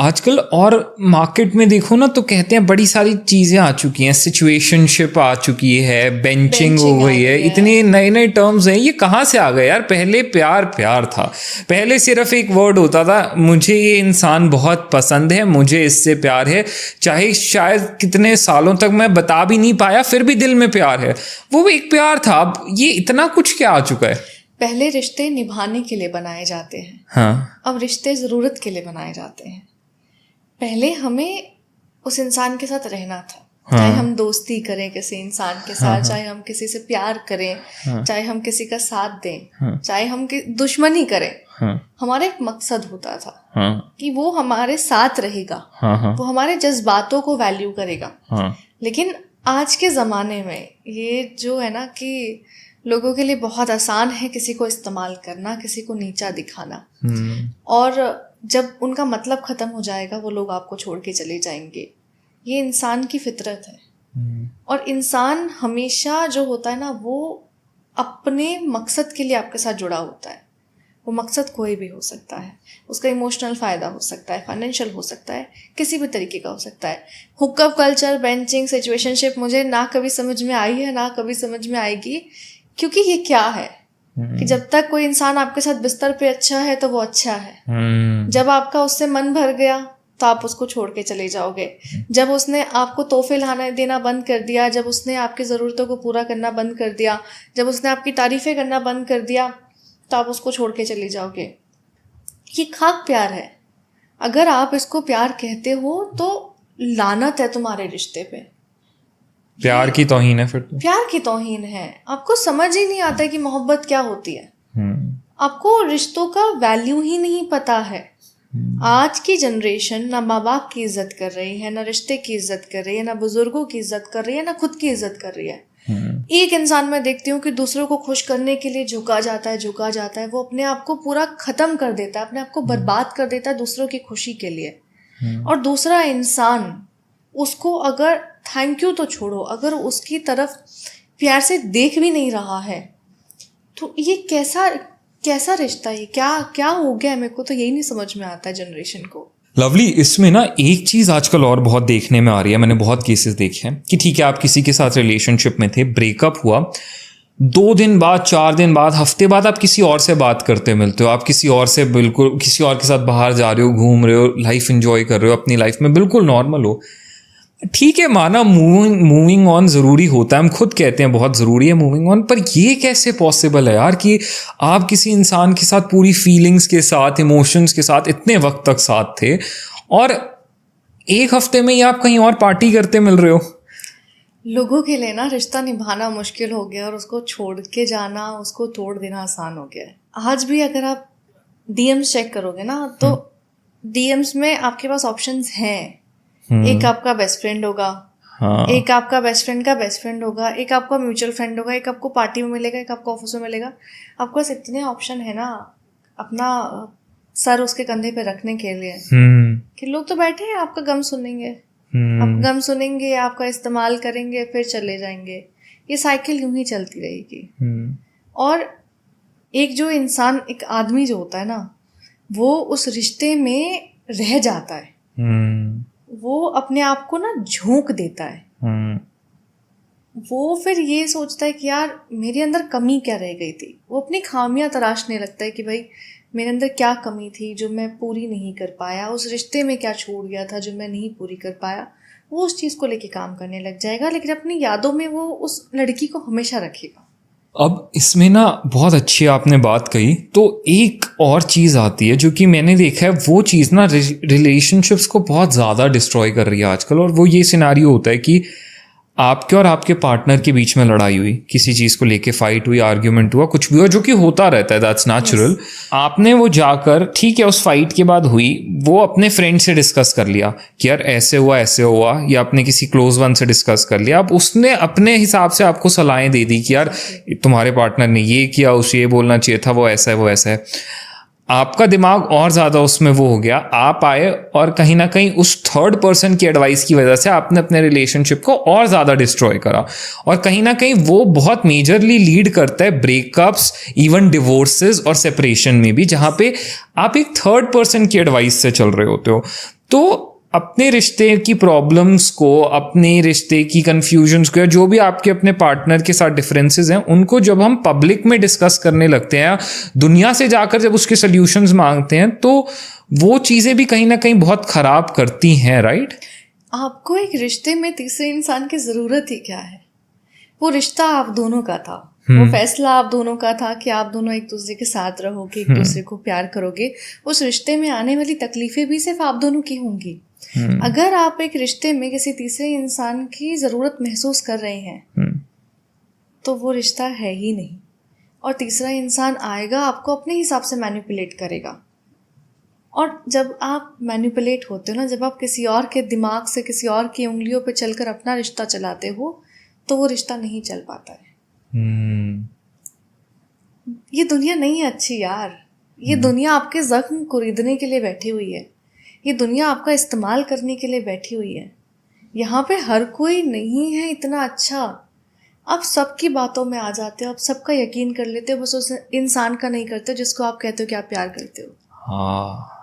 आजकल और मार्केट में देखो ना तो कहते हैं बड़ी सारी चीज़ें आ चुकी हैं, सिचुएशनशिप आ चुकी है, बेंचिंग हो गई है, इतने नए नए टर्म्स हैं। ये कहाँ से आ गए यार? पहले प्यार प्यार था, पहले सिर्फ एक वर्ड होता था, मुझे ये इंसान बहुत पसंद है, मुझे इससे प्यार है, चाहे शायद कितने सालों तक मैं बता भी नहीं पाया फिर भी दिल में प्यार है, वो एक प्यार था। अब ये इतना कुछ क्या आ चुका है? पहले रिश्ते निभाने के लिए बनाए जाते हैं, हाँ। अब रिश्ते ज़रूरत के लिए बनाए जाते हैं। पहले हमें उस इंसान के साथ रहना था, चाहे हम दोस्ती करें किसी इंसान के साथ, चाहे हम किसी से प्यार करें, चाहे हम किसी का साथ दें, चाहे हम दुश्मनी करें, हमारा एक मकसद होता था कि वो हमारे साथ रहेगा, वो हमारे जज्बातों को वैल्यू करेगा। लेकिन आज के ज़माने में ये जो है ना कि लोगों के लिए बहुत आसान है किसी को इस्तेमाल करना, किसी को नीचा दिखाना, और जब उनका मतलब ख़त्म हो जाएगा वो लोग आपको छोड़ के चले जाएंगे। ये इंसान की फितरत है। और इंसान हमेशा जो होता है ना वो अपने मकसद के लिए आपके साथ जुड़ा होता है। वो मकसद कोई भी हो सकता है, उसका इमोशनल फ़ायदा हो सकता है, फाइनेंशियल हो सकता है, किसी भी तरीके का हो सकता है। हुकअप कल्चर, बेंचिंग, सिचुएशनशिप मुझे ना कभी समझ में आई है ना कभी समझ में आएगी, क्योंकि ये क्या है कि जब तक कोई इंसान आपके साथ बिस्तर पे अच्छा है तो वो अच्छा है। जब आपका उससे मन भर गया तो आप उसको छोड़ के चले जाओगे। जब उसने आपको तोहफे लाना देना बंद कर दिया, जब उसने आपकी ज़रूरतों को पूरा करना बंद कर दिया, जब उसने आपकी तारीफ़ें करना बंद कर दिया तो आप उसको छोड़ के चले जाओगे। ये खाक प्यार है। अगर आप इसको प्यार कहते हो तो लानत है तुम्हारे रिश्ते पे। प्यार की तौहीन है फिर तो। प्यार की तौहीन है। आपको समझ ही नहीं आता कि मोहब्बत क्या होती है। आपको रिश्तों का वैल्यू ही नहीं पता है। आज की जनरेशन ना माँ बाप की इज्जत कर रही है, ना रिश्ते की इज्जत कर रही है, ना बुजुर्गों की इज्जत कर रही है, ना खुद की इज्जत कर रही है। एक इंसान मैं देखती हूँ कि दूसरों को खुश करने के लिए झुका जाता है, वो अपने आप को पूरा खत्म कर देता है, अपने आप को बर्बाद कर देता है दूसरों की खुशी के लिए। और दूसरा इंसान उसको अगर थैंक यू तो छोड़ो, अगर उसकी तरफ प्यार से देख भी नहीं रहा है तो ये कैसा रिश्ता है? क्या हो गया? मेरे को तो यही नहीं समझ में आता है जनरेशन को। लवली, इसमें ना एक चीज़ आजकल और बहुत देखने में आ रही है, मैंने बहुत केसेस देखे हैं कि ठीक है आप किसी के साथ रिलेशनशिप में थे, ब्रेकअप हुआ, 2 दिन बाद, 4 दिन बाद, हफ्ते बाद आप किसी और से बात करते मिलते हो, आप किसी और से बिल्कुल किसी और के साथ बाहर जा रहे हो, घूम रहे हो, लाइफ एंजॉय कर रहे हो, अपनी लाइफ में बिल्कुल नॉर्मल हो। ठीक है, माना मूविंग ऑन ज़रूरी होता है, हम खुद कहते हैं बहुत ज़रूरी है मूविंग ऑन, पर ये कैसे पॉसिबल है यार कि आप किसी इंसान के साथ पूरी फीलिंग्स के साथ, इमोशंस के साथ इतने वक्त तक साथ थे और 1 हफ्ते में ही आप कहीं और पार्टी करते मिल रहे हो। लोगों के लिए ना रिश्ता निभाना मुश्किल हो गया और उसको छोड़ के जाना, उसको तोड़ देना आसान हो गया है। आज भी अगर आप डीएम्स चेक करोगे ना तो डीएम्स में आपके पास ऑप्शंस हैं। एक आपका बेस्ट फ्रेंड होगा, एक आपका बेस्ट फ्रेंड का बेस्ट फ्रेंड होगा, एक आपका म्यूचुअल फ्रेंड होगा, एक आपको पार्टी में मिलेगा, एक आपको ऑफिस में मिलेगा। आपके पास इतने ऑप्शन है ना अपना सर उसके कंधे पे रखने के लिए कि लोग तो बैठे हैं आपका गम सुनेंगे, आपका गम सुनेंगे, आपका इस्तेमाल करेंगे, फिर चले जाएंगे। ये साइकिल यूं ही चलती रहेगी। और एक जो इंसान, एक आदमी जो होता है ना, वो उस रिश्ते में रह जाता है, वो अपने आप को ना झोंक देता है। वो फिर ये सोचता है कि यार मेरे अंदर कमी क्या रह गई थी। वो अपनी खामियां तराशने लगता है कि भाई मेरे अंदर क्या कमी थी जो मैं पूरी नहीं कर पाया, उस रिश्ते में क्या छूट गया था जो मैं नहीं पूरी कर पाया। वो उस चीज़ को लेके काम करने लग जाएगा, लेकिन अपनी यादों में वो उस लड़की को हमेशा रखेगा। अब इसमें ना बहुत अच्छी आपने बात कही, तो एक और चीज़ आती है जो कि मैंने देखा है, वो चीज़ ना रिलेशनशिप्स को बहुत ज़्यादा डिस्ट्रॉय कर रही है आजकल। और वो ये सिनेरियो होता है कि आपके और आपके पार्टनर के बीच में लड़ाई हुई, किसी चीज़ को लेके फाइट हुई, आर्ग्यूमेंट हुआ, कुछ भी हुआ, जो कि होता रहता है, दैट्स नेचुरल। आपने वो जाकर, ठीक है उस फाइट के बाद हुई, वो अपने फ्रेंड से डिस्कस कर लिया कि यार ऐसे हुआ, या अपने किसी क्लोज वन से डिस्कस कर लिया। अब उसने अपने हिसाब से आपको सलाहें दे दी कि यार तुम्हारे पार्टनर ने ये किया, उसे ये बोलना चाहिए था, वो ऐसा है। आपका दिमाग और ज़्यादा उसमें वो हो गया, आप आए और कहीं ना कहीं उस थर्ड पर्सन की एडवाइस की वजह से आपने अपने रिलेशनशिप को और ज़्यादा डिस्ट्रॉय करा। और कहीं ना कहीं वो बहुत मेजरली लीड करता है ब्रेकअप्स, इवन डिवोर्सेस और सेपरेशन में भी, जहाँ पे आप एक थर्ड पर्सन की एडवाइस से चल रहे होते हो। तो अपने रिश्ते की प्रॉब्लम्स को, अपने रिश्ते की कन्फ्यूजन्स को, या जो भी आपके अपने पार्टनर के साथ डिफरेंसेस हैं, उनको जब हम पब्लिक में डिस्कस करने लगते हैं, दुनिया से जाकर जब उसके सॉल्यूशंस मांगते हैं, तो वो चीज़ें भी कहीं ना कहीं बहुत ख़राब करती हैं, राइट? आपको एक रिश्ते में तीसरे इंसान की ज़रूरत ही क्या है? वो रिश्ता आप दोनों का था, वो फैसला आप दोनों का था कि आप दोनों एक दूसरे के साथ रहोगे, एक दूसरे को प्यार करोगे। उस रिश्ते में आने वाली तकलीफें भी सिर्फ आप दोनों की होंगी। अगर आप एक रिश्ते में किसी तीसरे इंसान की ज़रूरत महसूस कर रहे हैं तो वो रिश्ता है ही नहीं। और तीसरा इंसान आएगा, आपको अपने हिसाब से मैनिपुलेट करेगा। और जब आप मैनिपुलेट होते हो ना, जब आप किसी और के दिमाग से, किसी और की उंगलियों पे चलकर अपना रिश्ता चलाते हो, तो वो रिश्ता नहीं चल पाता है। ये दुनिया नहीं है अच्छी यार। ये दुनिया आपके जख्म कुरीदने के लिए बैठी हुई है। ये दुनिया आपका इस्तेमाल करने के लिए बैठी हुई है। यहाँ पे हर कोई नहीं है इतना अच्छा। आप सबकी बातों में आ जाते हो, आप सबका यकीन कर लेते हो, बस उस इंसान का नहीं करते हो जिसको आप कहते हो कि आप प्यार करते हो। हाँ,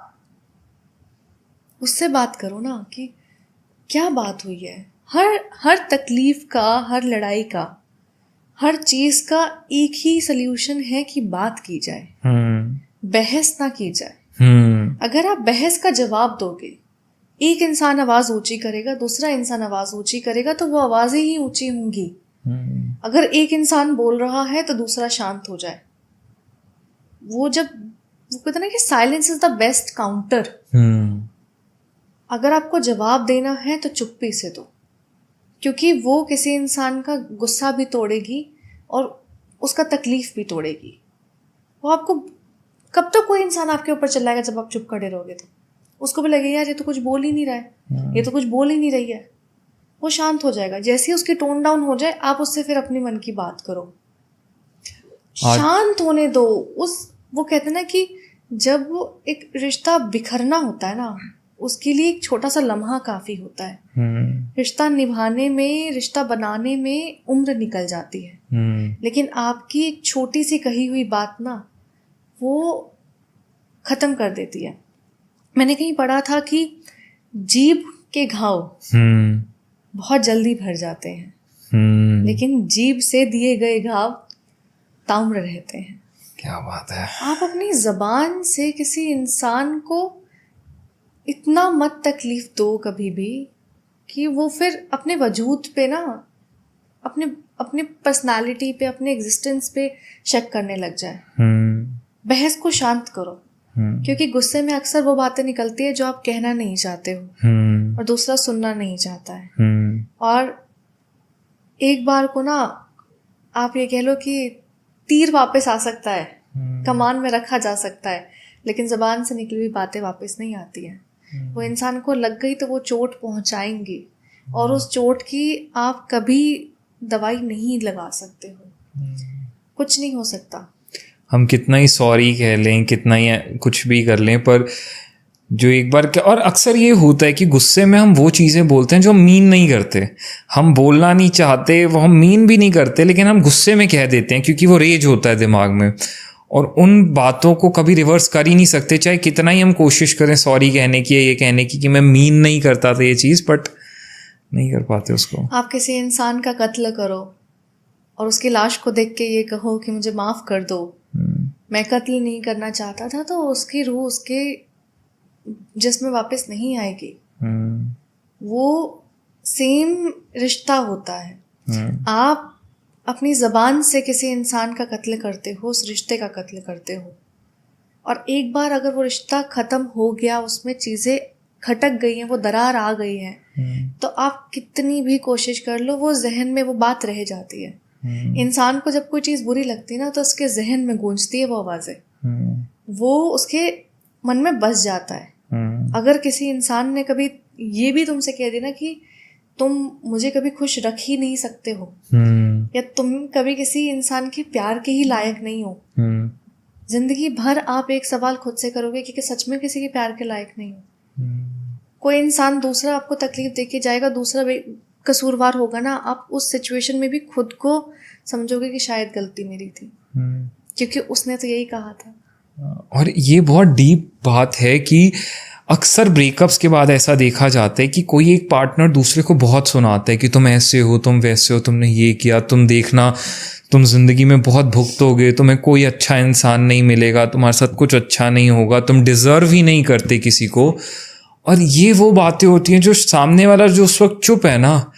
उससे बात करो ना कि क्या बात हुई है। हर तकलीफ का, हर लड़ाई का, हर चीज़ का एक ही सल्यूशन है कि बात की जाए, बहस ना की जाए। अगर आप बहस का जवाब दोगे, एक इंसान आवाज़ ऊंची करेगा, दूसरा इंसान आवाज़ ऊंची करेगा, तो वो आवाज़ें ही ऊंची होंगी। अगर एक इंसान बोल रहा है तो दूसरा शांत हो जाए। वो कहते ना कि silence is the best counter. अगर आपको जवाब देना है तो चुप्पी से दो, क्योंकि वो किसी इंसान का गुस्सा भी तोड़ेगी और उसका तकलीफ भी तोड़ेगी। वो आपको कब तक कोई इंसान आपके ऊपर चिल्लाएगा जब आप चुप खड़े रहोगे? तो उसको भी लगेगा यार ये तो कुछ बोल ही नहीं रहा है, ये तो कुछ बोल ही नहीं रही है। वो शांत हो जाएगा। जैसे ही उसकी टोन डाउन हो जाए, आप उससे फिर अपनी मन की बात करो, शांत होने दो। वो कहते हैं ना कि जब वो एक रिश्ता बिखरना होता है ना, उसके लिए एक छोटा सा लम्हा काफी होता है। रिश्ता निभाने में, रिश्ता बनाने में उम्र निकल जाती है, लेकिन आपकी एक छोटी सी कही हुई बात ना, वो खत्म कर देती है। मैंने कहीं पढ़ा था कि जीभ के घाव बहुत जल्दी भर जाते हैं, लेकिन जीभ से दिए गए घाव ताउम्र रहते हैं। क्या बात है। आप अपनी जबान से किसी इंसान को इतना मत तकलीफ दो कभी भी कि वो फिर अपने वजूद पे ना, अपने पर्सनालिटी पे, अपने एग्जिस्टेंस पे शक करने लग जाए। बहस को शांत करो, क्योंकि गुस्से में अक्सर वो बातें निकलती है जो आप कहना नहीं चाहते हो और दूसरा सुनना नहीं चाहता है। और एक बार को ना आप ये कह लो कि तीर वापस आ सकता है, कमान में रखा जा सकता है, लेकिन जबान से निकली हुई बातें वापस नहीं आती हैं। वो इंसान को लग गई तो वो चोट पहुंचाएंगी, और उस चोट की आप कभी दवाई नहीं लगा सकते हो। कुछ नहीं हो सकता। हम कितना ही सॉरी कह लें, कितना ही कुछ भी कर लें, पर जो एक बार और अक्सर ये होता है कि गुस्से में हम वो चीज़ें बोलते हैं जो हम मीन नहीं करते। हम बोलना नहीं चाहते, वो हम मीन भी नहीं करते, लेकिन हम गुस्से में कह देते हैं क्योंकि वो रेज होता है दिमाग में, और उन बातों को कभी रिवर्स कर ही नहीं सकते, चाहे कितना ही हम कोशिश करें सॉरी कहने की, ये कहने की कि मैं मीन नहीं करता था ये चीज़, बट नहीं कर पाते उसको। आप किसी इंसान का कत्ल करो और उसकी लाश को देख के ये कहो कि मुझे माफ़ कर दो, मैं कत्ल नहीं करना चाहता था, तो उसकी रूह उसके जिस्म वापस नहीं आएगी। वो सेम रिश्ता होता है। आप अपनी ज़बान से किसी इंसान का कत्ल करते हो, उस रिश्ते का कत्ल करते हो, और एक बार अगर वो रिश्ता ख़त्म हो गया, उसमें चीज़ें खटक गई हैं, वो दरार आ गई है, तो आप कितनी भी कोशिश कर लो, वो जहन में वो बात रह जाती है। इंसान को जब कोई चीज़ बुरी लगती है ना, तो उसके जहन में गूंजती है वो आवाज़ें, वो उसके मन में बस जाता है। अगर किसी इंसान ने कभी ये भी तुमसे कह दिया ना कि तुम मुझे कभी खुश रख ही नहीं सकते हो, या तुम कभी किसी इंसान के प्यार के ही लायक नहीं हो, जिंदगी भर आप एक सवाल खुद से करोगे कि सच में किसी के प्यार के लायक नहीं हो। कोई इंसान दूसरा आपको तकलीफ देके जाएगा, दूसरा कसूरवार होगा ना, आप उस सिचुएशन में भी खुद को समझोगे कि शायद गलती मेरी थी, क्योंकि उसने तो यही कहा था। और ये बहुत डीप बात है कि अक्सर ब्रेकअप्स के बाद ऐसा देखा जाता है कि कोई एक पार्टनर दूसरे को बहुत सुनाता है कि तुम ऐसे हो, तुम वैसे हो, तुमने ये किया, तुम देखना तुम ज़िंदगी में बहुत भुगतोगे, तुम्हें कोई अच्छा इंसान नहीं मिलेगा, तुम्हारे साथ कुछ अच्छा नहीं होगा, तुम डिज़र्व ही नहीं करते किसी को। और ये वो बातें होती हैं जो सामने वाला जो उस वक्त चुप है ना,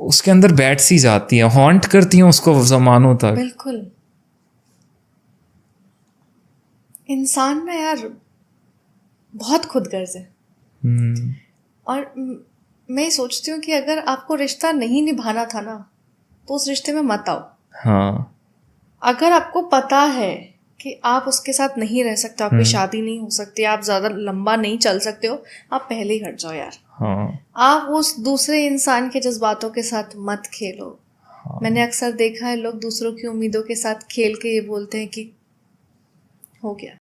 उसके अंदर बैठ सी जाती हैं, हॉन्ट करती हैं उसको ज़मानों तक। बिल्कुल। इंसान ना यार बहुत खुदगर्ज है। और मैं सोचती हूँ कि अगर आपको रिश्ता नहीं निभाना था ना, तो उस रिश्ते में मत आओ। हाँ, अगर आपको पता है कि आप उसके साथ नहीं रह सकते, आपकी शादी नहीं हो सकती, आप ज़्यादा लंबा नहीं चल सकते हो, आप पहले ही हट जाओ यार। हाँ, आप उस दूसरे इंसान के जज्बातों के साथ मत खेलो। मैंने अक्सर देखा है लोग दूसरों की उम्मीदों के साथ खेल के ये बोलते हैं कि हो गया,